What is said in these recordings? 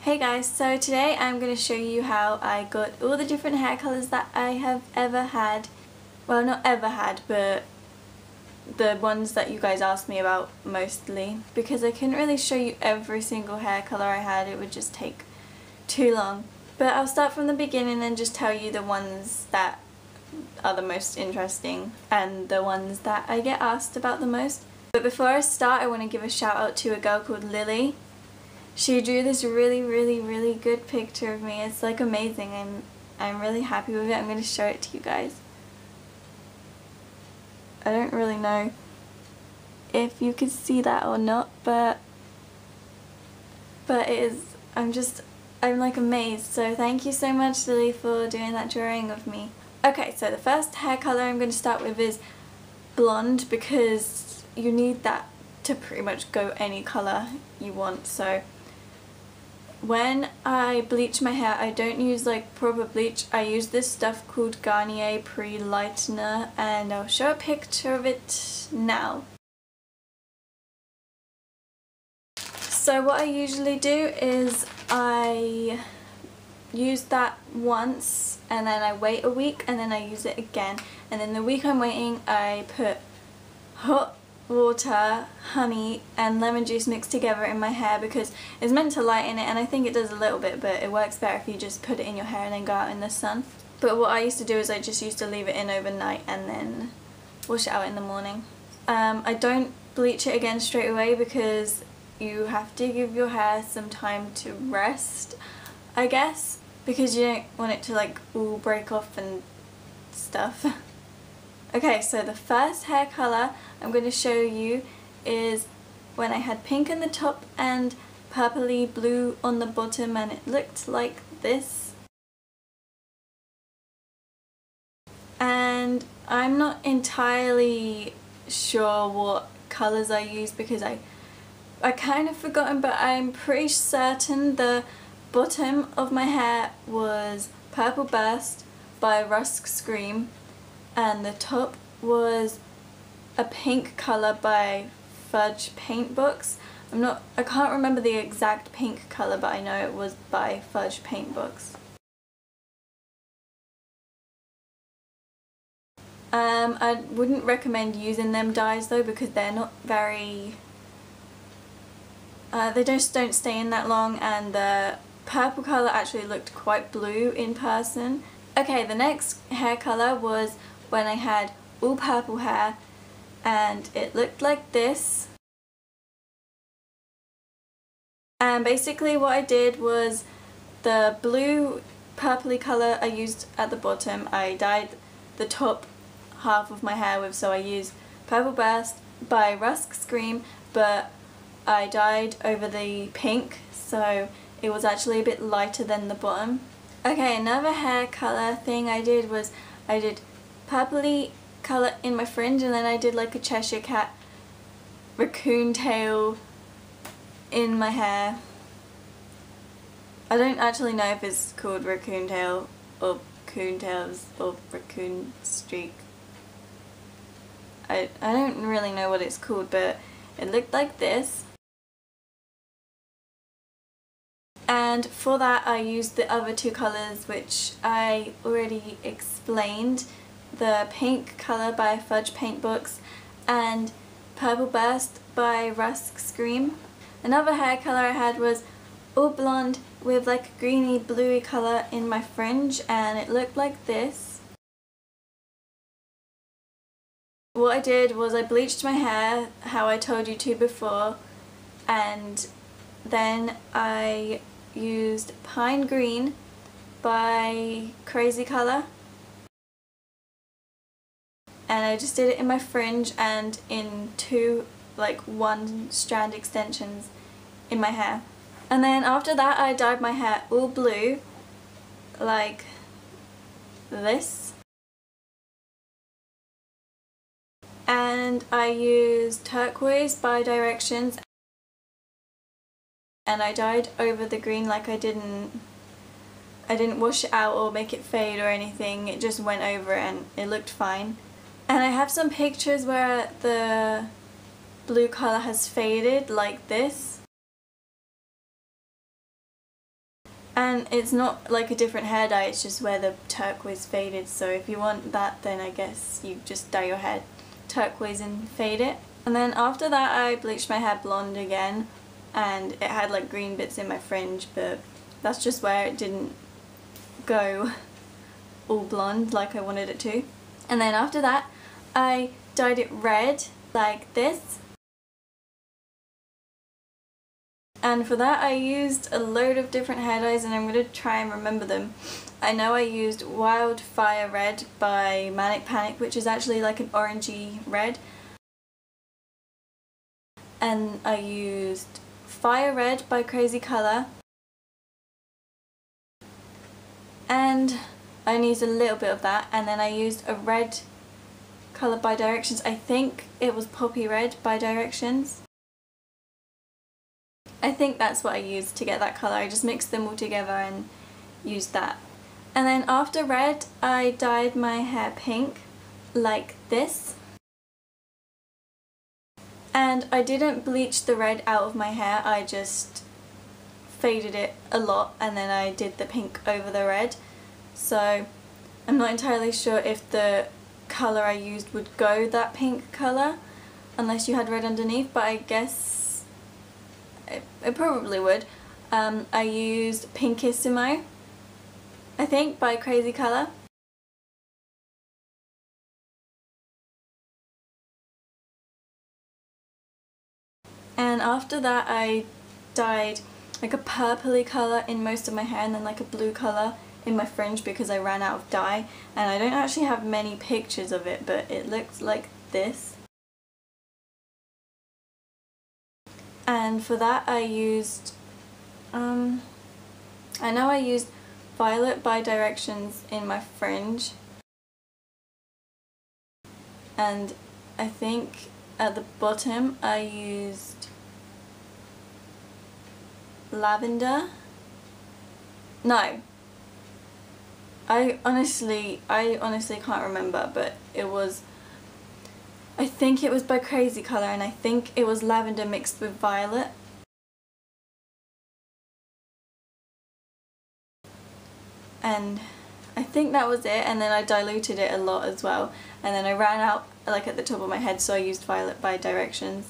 Hey guys, so today I'm going to show you how I got all the different hair colours that I have ever had. Well, not ever had, but the ones that you guys asked me about mostly. Because I couldn't really show you every single hair colour I had, it would just take too long. But I'll start from the beginning and just tell you the ones that are the most interesting and the ones that I get asked about the most. But before I start, I want to give a shout out to a girl called Lily. She drew this really good picture of me. It's like amazing. I'm really happy with it. I'm going to show it to you guys. I don't really know if you could see that or not, but it is, I'm like amazed. So thank you so much, Lily, for doing that drawing of me. Okay, so the first hair colour I'm going to start with is blonde, because you need that to pretty much go any colour you want. So when I bleach my hair, I don't use like proper bleach. I use this stuff called Garnier Pre-Lightener, and I'll show a picture of it now. So what I usually do is I use that once and then I wait a week and then I use it again, and then the week I'm waiting I put hot water, honey and lemon juice mixed together in my hair, because it's meant to lighten it, and I think it does a little bit, but it works better if you just put it in your hair and then go out in the sun. But what I used to do is I just used to leave it in overnight and then wash it out in the morning. I don't bleach it again straight away because you have to give your hair some time to rest, I guess, because you don't want it to like all break off and stuff. Okay, so the first hair colour I'm going to show you is when I had pink on the top and purpley blue on the bottom, and it looked like this. And I'm not entirely sure what colours I used because I kind of forgotten, but I'm pretty certain the bottom of my hair was Purple Burst by Rusk Scream, and the top was a pink colour by Fudge Paint Books. I can't remember the exact pink colour, but I know it was by Fudge Paint Books. I wouldn't recommend using them dyes though, because they're not very, they just don't stay in that long, and the purple colour actually looked quite blue in person. Okay, the next hair colour was when I had all purple hair, and it looked like this. And basically what I did was the blue purpley colour I used at the bottom, I dyed the top half of my hair with, so I used Purple Burst by Rusk Scream, but I dyed over the pink, so it was actually a bit lighter than the bottom. Okay, another hair colour thing I did was I did purpley colour in my fringe, and then I did like a Cheshire Cat raccoon tail in my hair. I don't actually know if it's called raccoon tail or coon tails or raccoon streak. I don't really know what it's called, but it looked like this. And for that I used the other two colours which I already explained, the pink colour by Fudge Paint Books and Purple Burst by Rusk Scream. Another hair colour I had was all blonde with like a greeny bluey colour in my fringe, and it looked like this. What I did was I bleached my hair how I told you to before, and then I used Pine Green by Crazy Colour, and I just did it in my fringe and in two like one strand extensions in my hair. And then after that I dyed my hair all blue like this, and I used Turquoise by Directions, and I dyed over the green, like I didn't wash it out or make it fade or anything, it just went over and it looked fine. And I have some pictures where the blue colour has faded like this. And it's not like a different hair dye, it's just where the turquoise faded. So if you want that, then I guess you just dye your hair turquoise and fade it. And then after that I bleached my hair blonde again, and it had like green bits in my fringe, but that's just where it didn't go all blonde like I wanted it to. And then after that I dyed it red like this. And for that I used a load of different hair dyes, and I'm going to try and remember them. I know I used Wildfire Red by Manic Panic, which is actually like an orangey red. And I used Fire Red by Crazy Colour. And I only used a little bit of that. And then I used a red colour by Directions. I think it was Poppy Red by Directions. I think that's what I used to get that colour. I just mixed them all together and used that. And then after red I dyed my hair pink like this. And I didn't bleach the red out of my hair, I just faded it a lot and then I did the pink over the red. So I'm not entirely sure if the colour I used would go that pink colour unless you had red underneath, but I guess it probably would. I used Pinkissimo, I think, by Crazy Colour. And after that I dyed like a purpley colour in most of my hair and then like a blue colour in my fringe because I ran out of dye, and I don't actually have many pictures of it, but it looks like this. And for that I used, I know I used Violet by Directions in my fringe, and I think at the bottom I used Lavender. No, I honestly can't remember, but it was, I think it was by Crazy Colour, and I think it was lavender mixed with violet. And I think that was it, and then I diluted it a lot as well, and then I ran out like at the top of my head, so I used Violet by Directions.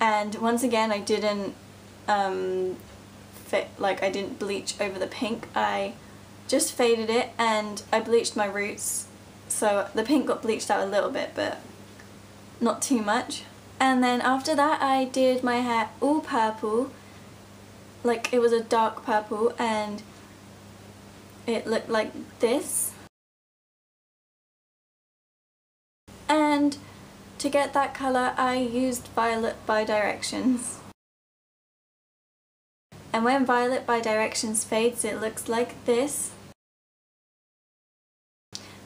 And once again I didn't I didn't bleach over the pink, I just faded it and I bleached my roots, so the pink got bleached out a little bit but not too much. And then after that I did my hair all purple, like it was a dark purple, and it looked like this. And to get that colour I used Violet by Directions. And when Violet by Directions fades it looks like this.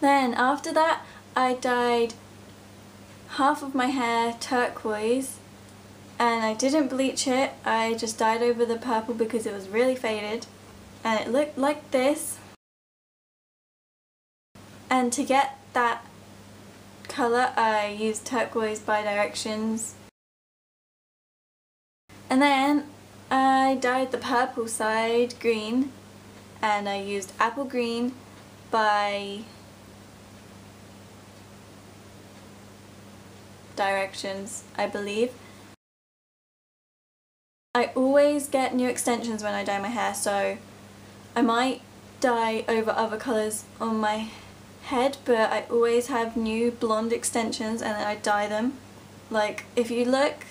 Then after that I dyed half of my hair turquoise, and I didn't bleach it, I just dyed over the purple because it was really faded, and it looked like this. And to get that colour I used Turquoise by Directions, and then I dyed the purple side green, and I used Apple Green by Directions, I believe. I always get new extensions when I dye my hair, so I might dye over other colours on my head, but I always have new blonde extensions and then I dye them. Like, if you look,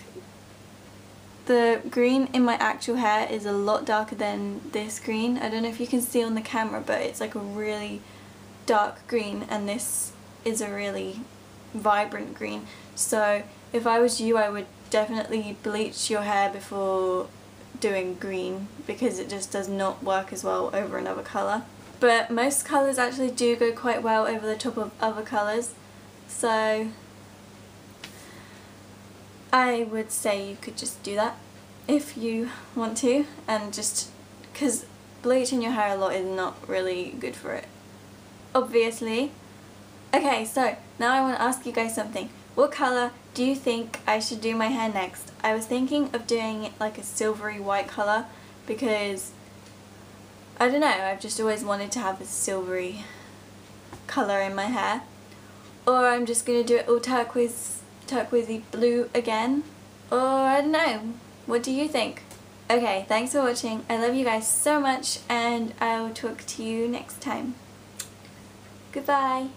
the green in my actual hair is a lot darker than this green. I don't know if you can see on the camera, but it's like a really dark green, and this is a really vibrant green. So if I was you, I would definitely bleach your hair before doing green, because it just does not work as well over another colour. But most colours actually do go quite well over the top of other colours, so I would say you could just do that if you want to, and just because bleaching your hair a lot is not really good for it, obviously. Okay, so now I want to ask you guys something. What colour do you think I should do my hair next? I was thinking of doing it like a silvery white colour, because I don't know, I've just always wanted to have a silvery colour in my hair. Or I'm just going to do it all turquoisey blue again. Or I don't know. What do you think? Okay, thanks for watching. I love you guys so much and I'll talk to you next time. Goodbye.